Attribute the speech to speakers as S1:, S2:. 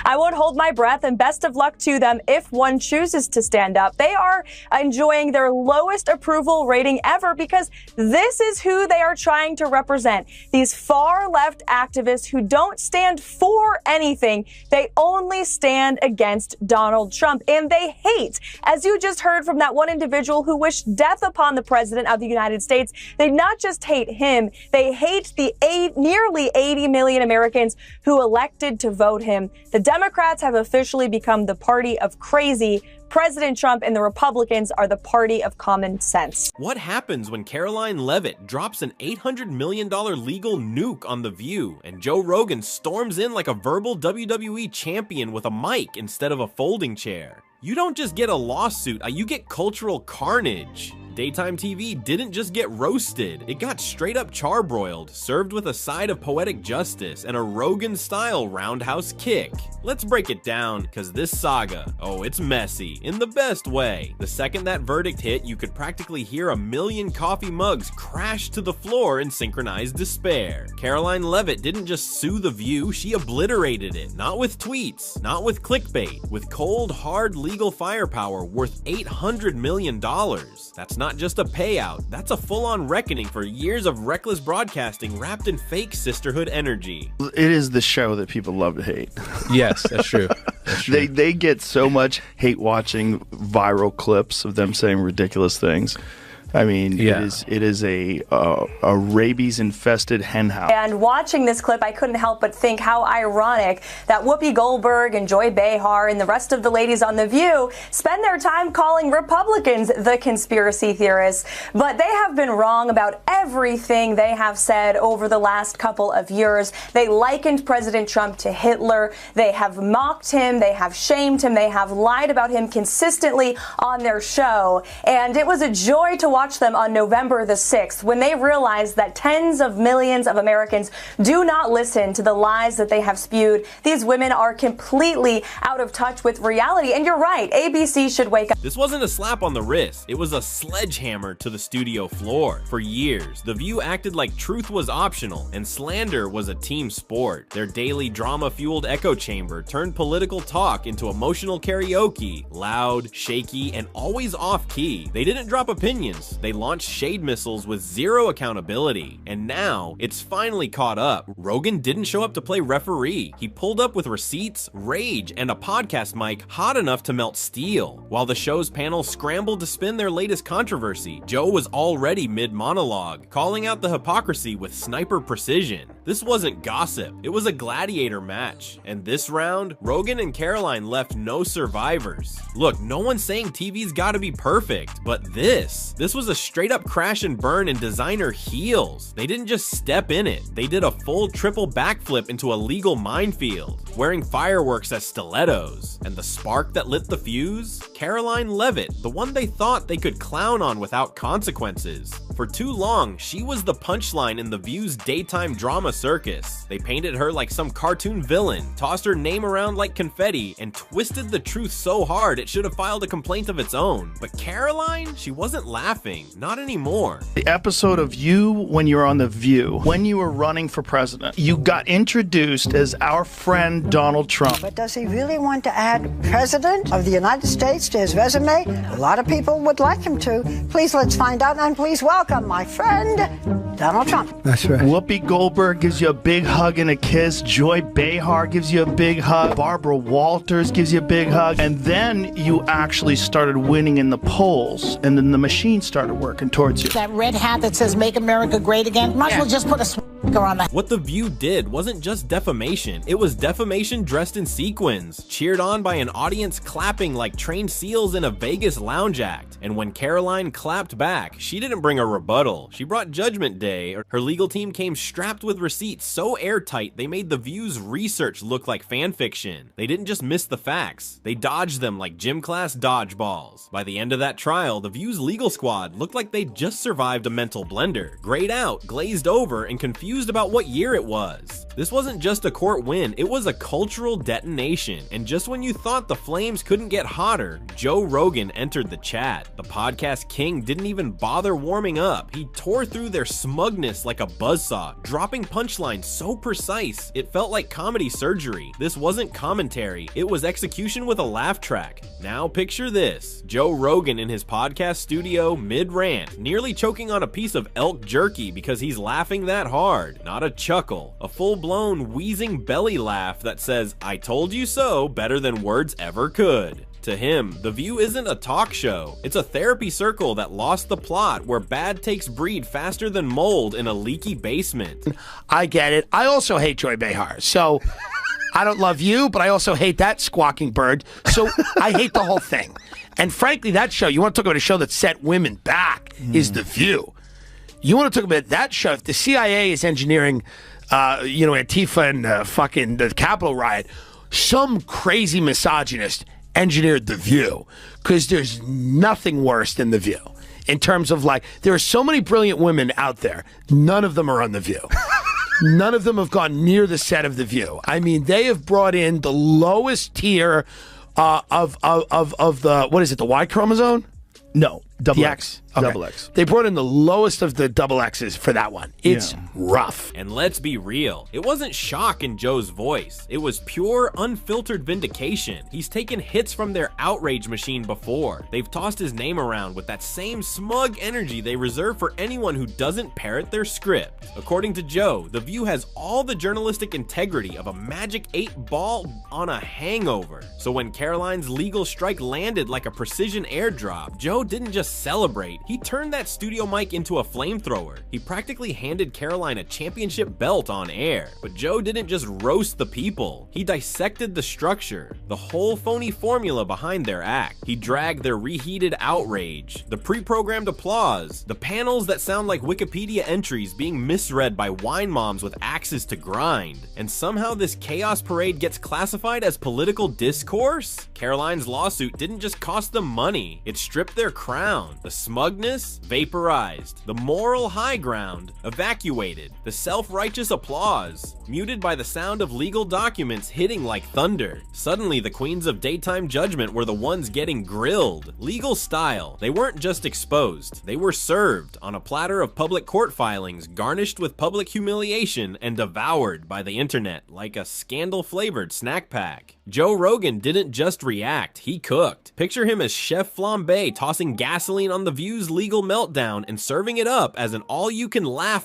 S1: I won't hold my breath, and best of luck to them if one chooses to stand up. They are enjoying their lowest approval rating ever because this is who they are trying to represent. These far left activists who don't stand for anything. They only stand against Donald Trump, and they hate, as you just heard from that one individual who wished death upon the president of the United States. They not just hate him, they hate the nearly 80 million Americans who elected to vote him. The Democrats have officially become the party of crazy. President Trump and the Republicans are the party of common sense.
S2: What happens when Karoline Leavitt drops an $800 million legal nuke on The View and Joe Rogan storms in like a verbal WWE champion with a mic instead of a folding chair? You don't just get a lawsuit, you get cultural carnage. Daytime TV didn't just get roasted, it got straight up charbroiled, served with a side of poetic justice and a Rogan-style roundhouse kick. Let's break it down, cause this saga, it's messy, in the best way. The second that verdict hit, you could practically hear a million coffee mugs crash to the floor in synchronized despair. Karoline Leavitt didn't just sue The View, she obliterated it. Not with tweets, not with clickbait, with cold, hard legal firepower worth $800 million. That's not just a payout, that's a full-on reckoning for years of reckless broadcasting wrapped in fake sisterhood energy.
S3: It is the show that people love to hate.
S4: Yes, that's true. That's true.
S3: They get so much hate watching viral clips of them saying ridiculous things. I mean,
S4: yeah.
S3: it is a rabies-infested henhouse.
S1: And watching this clip, I couldn't help but think how ironic that Whoopi Goldberg and Joy Behar and the rest of the ladies on The View spend their time calling Republicans the conspiracy theorists. But they have been wrong about everything they have said over the last couple of years. They likened President Trump to Hitler. They have mocked him. They have shamed him. They have lied about him consistently on their show. And it was a joy to watch them on November the 6th when they realized that tens of millions of Americans do not listen to the lies that they have spewed. These women are completely out of touch with reality. And you're right, ABC should wake up.
S2: This wasn't a slap on the wrist, it was a sledgehammer to the studio floor. For years, The View acted like truth was optional and slander was a team sport. Their daily drama-fueled echo chamber turned political talk into emotional karaoke, loud, shaky, and always off-key. They didn't drop opinions. They launched shade missiles with zero accountability, and now it's finally caught up. Rogan didn't show up to play referee. He pulled up with receipts, rage, and a podcast mic hot enough to melt steel. While the show's panel scrambled to spin their latest controversy, Joe was already mid-monologue, calling out the hypocrisy with sniper precision. This wasn't gossip, it was a gladiator match, and this round, Rogan and Karoline left no survivors. Look, no one's saying TV's gotta be perfect, but this was a straight up crash and burn in designer heels. They didn't just step in it, they did a full triple backflip into a legal minefield, wearing fireworks as stilettos. And the spark that lit the fuse? Karoline Leavitt, the one they thought they could clown on without consequences. For too long, she was the punchline in The View's daytime drama circus. They painted her like some cartoon villain, tossed her name around like confetti, and twisted the truth so hard it should have filed a complaint of its own. But Karoline, she wasn't laughing. Not anymore.
S3: The episode of you when you were on The View, when you were running for president, you got introduced as our friend Donald Trump.
S5: But does he really want to add President of the United States to his resume? A lot of people would like him to. Please let's find out, and please welcome my friend, Donald Trump.
S4: That's right.
S3: Whoopi Goldberg gives you a big hug and a kiss. Joy Behar gives you a big hug. Barbara Walters gives you a big hug. And then you actually started winning in the polls, and then the machine started working towards you.
S5: That red hat that says "Make America Great Again," might as well just put a swastika on that.
S2: What The View did wasn't just defamation, it was defamation dressed in sequins, cheered on by an audience clapping like trained seals in a Vegas lounge act. And when Karoline clapped back, she didn't bring a rebuttal, she brought Judgment Day. Her legal team came strapped with receipts so airtight they made The View's research look like fan fiction. They didn't just miss the facts, they dodged them like gym class dodgeballs. By the end of that trial, The View's legal squad looked like they'd just survived a mental blender, grayed out, glazed over, and confused about what year it was. This wasn't just a court win, it was a cultural detonation. And just when you thought the flames couldn't get hotter, Joe Rogan entered the chat. The podcast king didn't even bother warming up. He tore through their small smugness like a buzzsaw, dropping punchlines so precise, it felt like comedy surgery. This wasn't commentary, it was execution with a laugh track. Now picture this, Joe Rogan in his podcast studio mid-rant, nearly choking on a piece of elk jerky because he's laughing that hard. Not a chuckle, a full-blown wheezing belly laugh that says, "I told you so," better than words ever could. To him, The View isn't a talk show. It's a therapy circle that lost the plot, where bad takes breed faster than mold in a leaky basement.
S6: I get it. I also hate Joy Behar. So I don't love you, but I also hate that squawking bird. So I hate the whole thing. And frankly, that show, you want to talk about a show that set women back, is The View. You want to talk about that show. If the CIA is engineering, Antifa and fucking the Capitol riot, some crazy misogynist engineered The View, because there's nothing worse than The View. In terms of, like, there are so many brilliant women out there. None of them are on The View. None of them have gone near the set of The View. I mean, they have brought in the lowest tier of the, what is it, the Y chromosome?
S3: No, double
S6: X.
S3: X.
S6: Okay.
S3: Double X.
S6: They brought in the lowest of the double X's for that one. It's rough.
S2: And let's be real, it wasn't shock in Joe's voice. It was pure, unfiltered vindication. He's taken hits from their outrage machine before. They've tossed his name around with that same smug energy they reserve for anyone who doesn't parrot their script. According to Joe, The View has all the journalistic integrity of a magic 8-ball on a hangover. So when Karoline's legal strike landed like a precision airdrop, Joe didn't just celebrate. He turned that studio mic into a flamethrower. He practically handed Karoline a championship belt on air. But Joe didn't just roast the people. He dissected the structure, the whole phony formula behind their act. He dragged their reheated outrage, the pre-programmed applause, the panels that sound like Wikipedia entries being misread by wine moms with axes to grind. And somehow this chaos parade gets classified as political discourse? Karoline's lawsuit didn't just cost them money, it stripped their crown. The smugness vaporized, the moral high ground evacuated, the self-righteous applause muted by the sound of legal documents hitting like thunder. Suddenly the queens of daytime judgment were the ones getting grilled. Legal style. They weren't just exposed, they were served on a platter of public court filings, garnished with public humiliation and devoured by the internet like a scandal-flavored snack pack. Joe Rogan didn't just react, he cooked. Picture him as Chef Flambe tossing gasoline on The View's legal meltdown and serving it up as an all-you-can-laugh